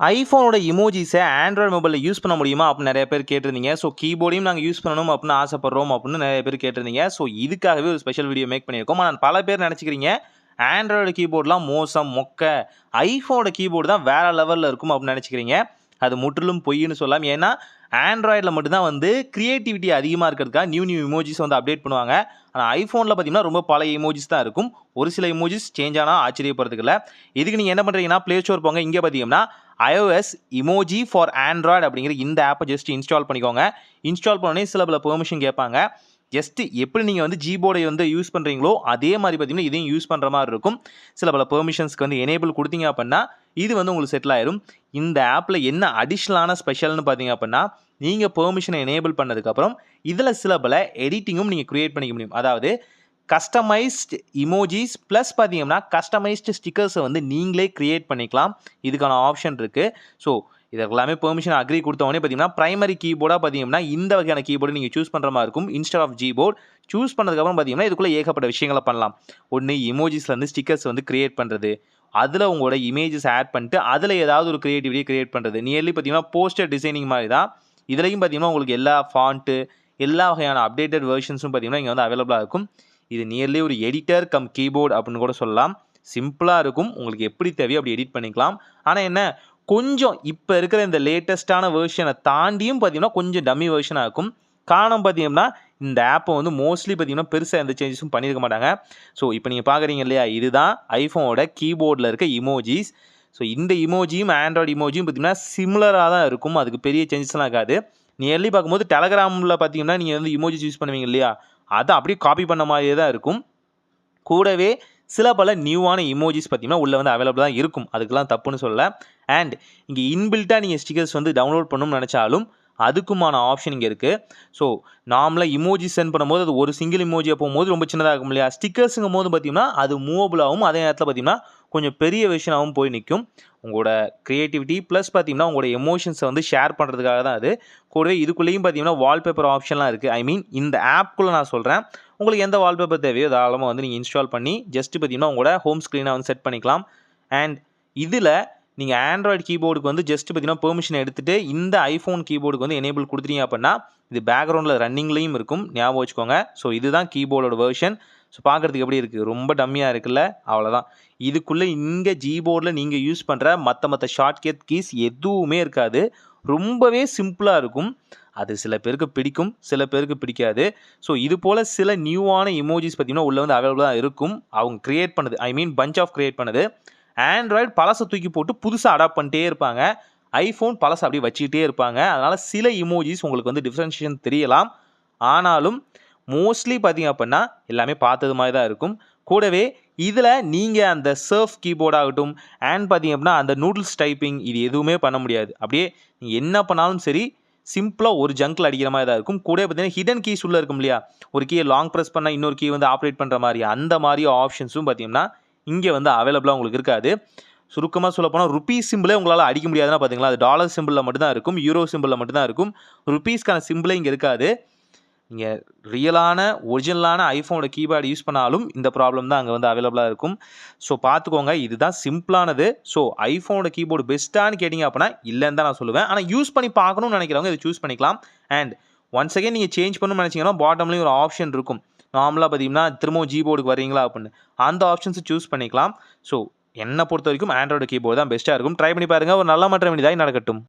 ஐஃபோனோட இமோஜிஸை Android மொபைலில் use பண்ண முடியுமா அப்படின்னு நிறைய பேர் கேட்டிருந்தீங்க. ஸோ கீபோர்டையும் நாங்கள் யூஸ் பண்ணணும் அப்படின்னு ஆசைப்படுறோம் அப்படின்னு நிறைய பேர் கேட்டிருந்தீங்க. ஸோ இதுக்காகவே ஒரு ஸ்பெஷல் வீடியோ மேக் பண்ணியிருக்கோம். ஆனால் பல பேர் நினச்சிக்கிறீங்க ஆண்ட்ராய்டு கீபோர்ட்லாம் மோசம் மொக்க, ஐஃபோனோட கீபோர்டு தான் வேறு லெவலில் இருக்கும் அப்படின்னு நினச்சிக்கிறீங்க. அது முற்றிலும் பொய்ன்னு சொல்லலாம். ஏன்னா ஆண்ட்ராய்டில் மட்டும்தான் வந்து கிரியேட்டிவிட்டி அதிகமாக இருக்கிறதுக்காக நியூ இமோஜிஸ் வந்து அப்டேட் பண்ணுவாங்க. ஆனால் ஐஃபோனில் பார்த்தீங்கன்னா ரொம்ப பழைய இமோஜிஸ் தான் இருக்கும். ஒரு சில இமோஜிஸ் சேஞ்ச் ஆனால் ஆச்சரியப்படுறதுக்கு இல்லை. இதுக்கு நீங்கள் என்ன பண்ணுறீங்கன்னா ப்ளே ஸ்டோர் போங்க. இங்கே பார்த்தீங்கன்னா iOS இமோஜி ஃபார் ஆண்ட்ராய்டு அப்படிங்கிற இந்த ஆப்பை ஜஸ்ட் இன்ஸ்டால் பண்ணிக்கோங்க. இன்ஸ்டால் பண்ணோடனே சில பல பெர்மிஷன் கேட்பாங்க. ஜஸ்ட் எப்படி நீங்கள் வந்து ஜிபோர்டை வந்து யூஸ் பண்ணுறீங்களோ அதே மாதிரி பார்த்தீங்கன்னா இதையும் யூஸ் பண்ணுற மாதிரி இருக்கும். சில பல பெர்மிஷன்ஸ்க்கு வந்து எனேபிள் கொடுத்தீங்க அப்படின்னா இது வந்து உங்களுக்கு செட்டில் ஆயிரும். இந்த ஆப்பில் என்ன அடிஷ்னலான ஸ்பெஷல்னு பார்த்தீங்க அப்படின்னா நீங்கள் பெர்மிஷனை எனேபிள் பண்ணதுக்கப்புறம் இதில் சில பல எடிட்டிங்கும் நீங்கள் க்ரியேட் பண்ணிக்க முடியும். அதாவது கஸ்டமைஸ்டு இமோஜிஸ் ப்ளஸ் பார்த்தீங்கன்னா கஸ்டமைஸ்டு ஸ்டிக்கர்ஸை வந்து நீங்களே க்ரியேட் பண்ணிக்கலாம். இதுக்கான ஆப்ஷன் இருக்குது. ஸோ இதெல்லாமே பெர்மிஷன் அக்ரி கொடுத்தவொடனே பார்த்தீங்கன்னா ப்ரைமரி கீபோர்டாக பார்த்தீங்கன்னா இந்த வகையான கீபோர்டு நீங்கள் சூஸ் பண்ணுற மாதிரி இருக்கும். இன்ஸ்டெட் ஆஃப் ஜிபோர்ட் சூஸ் பண்ணதுக்கப்புறம் பார்த்தீங்கன்னா இதுக்குள்ளே ஏகப்பட்ட விஷயங்களை பண்ணலாம். ஒன்று இமோஜிஸ்லேருந்து ஸ்டிக்கர்ஸ் வந்து க்ரியேட் பண்ணுறது, அதில் உங்களோட இமேஜஸ் ஆட் பண்ணிட்டு அதில் ஏதாவது ஒரு க்ரியேட்டிவிட்டியை க்ரியேட் பண்ணுறது. நியர்லி பார்த்தீங்கன்னா போஸ்டர் டிசைனிங் மாதிரி தான். இதுலேயும் பார்த்தீங்கன்னா உங்களுக்கு எல்லா ஃபாண்ட்டு எல்லா வகையான அப்டேட்டட் வெர்ஷன்ஸும் பார்த்தீங்கன்னா இங்கே வந்து அவைலபிளாக இருக்கும். இது நியர்லி ஒரு எடிட்டர் கம் கீபோர்டு அப்படின்னு கூட சொல்லலாம். சிம்பிளாக இருக்கும். உங்களுக்கு எப்படி தேவையோ அப்படி எடிட் பண்ணிக்கலாம். ஆனால் என்ன கொஞ்சம் இப்போ இருக்கிற இந்த லேட்டஸ்ட்டான வெர்ஷனை தாண்டியும் பார்த்தீங்கன்னா கொஞ்சம் டம்மி வெர்ஷனாக இருக்கும். காரணம் பார்த்தீங்கன்னா இந்த ஆப்பை வந்து மோஸ்ட்லி பார்த்தீங்கன்னா பெருசாக எந்த சேஞ்சஸும் பண்ணியிருக்க மாட்டாங்க. ஸோ இப்போ நீங்கள் பார்க்குறீங்க இல்லையா, இதுதான் ஐஃபோனோட கீபோர்டில் இருக்க இமோஜிஸ். ஸோ இந்த இமோஜியும் ஆண்ட்ராய்டு இமோஜியும் பார்த்தீங்கன்னா சிமிலராக தான் இருக்கும். அதுக்கு பெரிய சேஞ்சஸ்லாம் இருக்காது. நியர்லி பார்க்கும்போது டெலகிராமில் பார்த்தீங்கன்னா நீங்கள் வந்து இமோஜிஸ் யூஸ் பண்ணுவீங்க இல்லையா, அதை அப்படியே காப்பி பண்ண மாதிரியே தான் இருக்கும். கூடவே சில பல நியூவான இமோஜிஸ் பார்த்தீங்கன்னா உள்ளே வந்து அவைலபிளாக தான் இருக்கும். அதுக்கெல்லாம் தப்புன்னு சொல்லலை. அண்ட் இங்கே இன்பில்ட்டாக நீங்கள் ஸ்டிக்கர்ஸ் வந்து டவுன்லோட் பண்ணணும்னு நினச்சாலும் அதுக்குமான ஆப்ஷன் இங்கே இருக்குது. ஸோ நார்மலாக இமோஜி சென்ட் பண்ணும்போது அது ஒரு சிங்கிள் இமோஜியாக போகும்போது ரொம்ப சின்னதாக இருக்கும் இல்லையா, ஸ்டிக்கர்ஸுங்கும் போது பார்த்தீங்கன்னா அது மூவபிளாகவும் அதே நேரத்தில் பார்த்தீங்கன்னா கொஞ்சம் பெரிய விஷயமாகவும் போய் நிற்கும். உங்களோட க்ரியேட்டிவிட்டி ப்ளஸ் பார்த்தீங்கன்னா உங்களோட எமோஷன்ஸை வந்து ஷேர் பண்ணுறதுக்காக தான் அது. கூடவே இதுக்குள்ளேயும் பார்த்தீங்கன்னா வால்பேப்பர் ஆப்ஷன்லாம் இருக்குது. ஐ மீன் இந்த ஆப்குள்ளே நான் சொல்கிறேன். உங்களுக்கு எந்த வால்பேப்பர் தேவையோ தாராளமாக வந்து நீங்கள் இன்ஸ்டால் பண்ணி ஜஸ்ட் பார்த்தீங்கன்னா உங்களோட ஹோம் ஸ்க்ரீனை வந்து செட் பண்ணிக்கலாம். அண்ட் இதில் நீங்கள் ஆண்ட்ராய்டு கீபோர்டுக்கு வந்து ஜஸ்ட் பார்த்தீங்கன்னா பெர்மிஷன் எடுத்துகிட்டு இந்த ஐஃபோன் கீபோர்டுக்கு வந்து எனேபிள் கொடுத்துட்டீங்க அப்படின்னா இது பேக்ரவுண்டில் ரன்னிங்லேயும் இருக்கும். ஞாபகம் வச்சுக்கோங்க. ஸோ இதுதான் கீபோர்டோட வெர்ஷன். ஸோ பார்க்குறதுக்கு எப்படி இருக்குது, ரொம்ப டம்மியாக இருக்குல்ல, அவ்வளோதான். இதுக்குள்ளே இங்கே ஜிபோர்டில் நீங்கள் யூஸ் பண்ணுற மற்ற ஷார்ட்கட் கீஸ் எதுவுமே இருக்காது. ரொம்பவே சிம்பிளாக இருக்கும். அது சில பேருக்கு பிடிக்கும், சில பேருக்கு பிடிக்காது. ஸோ இது போல் சில நியூவான இமோஜிஸ் பார்த்தீங்கன்னா உள்ளே வந்து அவைலபிளாக இருக்கும். அவங்க க்ரியேட் பண்ணுது, ஐ மீன் பஞ்ச் ஆஃப் க்ரியேட் பண்ணுது. ஆண்ட்ராய்டு பழசை தூக்கி போட்டு புதுசாக அடாப்ட் பண்ணிட்டே இருப்பாங்க. ஐஃபோன் பழசை அப்படியே வச்சுக்கிட்டே இருப்பாங்க. அதனால் சில இமோஜிஸ் உங்களுக்கு வந்து டிஃப்ரென்ஷியேஷன் தெரியலாம். ஆனாலும் மோஸ்ட்லி பார்த்தீங்க அப்படின்னா எல்லாமே பார்த்தது மாதிரி தான் இருக்கும். கூடவே இதில் நீங்கள் அந்த சர்ஃப் கீபோர்ட் ஆகட்டும் அண்ட் பார்த்தீங்க அப்படின்னா அந்த நூடுல்ஸ் டைப்பிங் இது எதுவுமே பண்ண முடியாது. அப்படியே நீங்கள் என்ன பண்ணாலும் சரி சிம்பிளாக ஒரு ஜங்கில் அடிக்கிற மாதிரி தான் இருக்கும். கூட பார்த்தீங்கன்னா ஹிடன் கீஸ் உள்ளே இருக்கும் இல்லையா, ஒரு கீயை லாங் ப்ரெஸ் பண்ணால் இன்னொரு கீ வந்து ஆப்ரேட் பண்ணுற மாதிரி அந்த மாதிரி ஆப்ஷன்ஸும் பார்த்தீங்கன்னா இங்கே வந்து அவைலபிளாக உங்களுக்கு இருக்காது. சுருக்கமாக சொல்ல போனால் ருபீஸ் சிம்பிளே உங்களால் அடிக்க முடியாதுன்னா பார்த்தீங்களா, அது டாலர் சிம்பிளில் மட்டும்தான் இருக்கும், யூரோ சிம்பிளில் மட்டும்தான் இருக்கும். ருபீஸ்க்கான சிம்பிளே இங்கே இருக்காது. நீங்கள் ரியலான ஒரிஜினலான ஐஃபோனோட கீபோர்டு யூஸ் பண்ணாலும் இந்த ப்ராப்ளம் தான் அங்கே வந்து அவைலபிளாக இருக்கும். ஸோ பார்த்துக்கோங்க, இதுதான் சிம்பிளானது. ஸோ ஐஃபோனோட கீபோர்டு பெஸ்ட்டானு கேட்டிங்க அப்படின்னா இல்லைன்னு தான் நான் சொல்லுவேன். ஆனால் யூஸ் பண்ணி பார்க்கணும்னு நினைக்கிறவங்க இதை சூஸ் பண்ணிக்கலாம். அண்ட் ஒன்ஸ் அகேன் நீங்கள் சேஞ்ச் பண்ணணும்னு நினச்சிங்கன்னா பாட்டம்லேயும் ஒரு ஆப்ஷன் இருக்கும். நார்மலாக பார்த்தீங்கன்னா திரும்பவும் ஜிபோர்டுக்கு வரீங்களா அப்படின்னு அந்த ஆப்ஷன்ஸை சூஸ் பண்ணிக்கலாம். ஸோ என்னை பொறுத்த வரைக்கும் ஆண்ட்ராய்டு கீபோர்டு தான் பெஸ்ட்டாக இருக்கும். ட்ரை பண்ணி பாருங்கள். ஒரு நல்ல மாற்றம் இதாக நடக்கட்டும்.